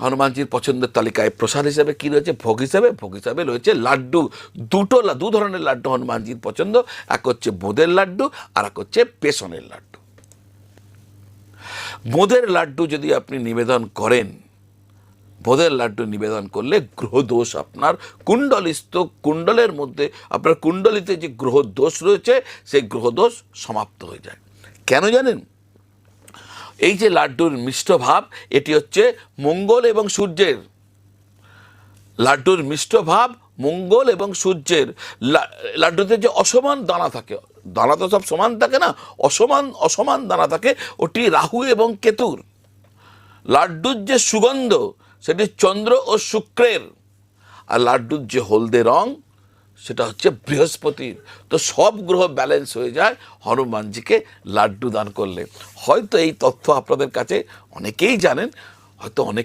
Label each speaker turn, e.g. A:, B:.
A: হনুমানজির পছন্দের তালিকায় প্রসাদ হিসেবে কি রয়েছে? ভোগ হিসাবে রয়েছে লাড্ডু। দু ধরনের লাড্ডু হনুমানজির পছন্দ, এক হচ্ছে বোঁদের লাড্ডু আর এক হচ্ছে বেসনের লাড্ডু। বোঁদের লাড্ডু যদি আপনি নিবেদন করেন, বোঁদের লাড্ডু নিবেদন করলে গ্রহদোষ আপনার কুণ্ডলের মধ্যে, আপনার কুণ্ডলিতে যে গ্রহ দোষ রয়েছে সেই গ্রহদোষ সমাপ্ত হয়ে যায়। কেন জানেন? এই যে লাড্ডুর মিষ্ট ভাব, এটি হচ্ছে মঙ্গল এবং সূর্যের। লাড্ডুর মিষ্ট ভাব মঙ্গল এবং সূর্যের। লাড্ডুতে যে অসমান দানা থাকে, দানা তো সব সমান থাকে না, অসমান দানা থাকে, ওটি রাহু এবং কেতুর। লাড্ডুর যে সুগন্ধ সেটি চন্দ্র ও শুক্রের। আর লাড্ডুর যে হলদে রং সেটা হচ্ছে বৃহস্পতির। তো সব গ্রহ ব্যালেন্স হয়ে যায় হনুমানজিকে লাড্ডু দান করলে। হয়তো এই তথ্য আপনাদের কাছে অনেকেই জানেন, হয়তো অনেকে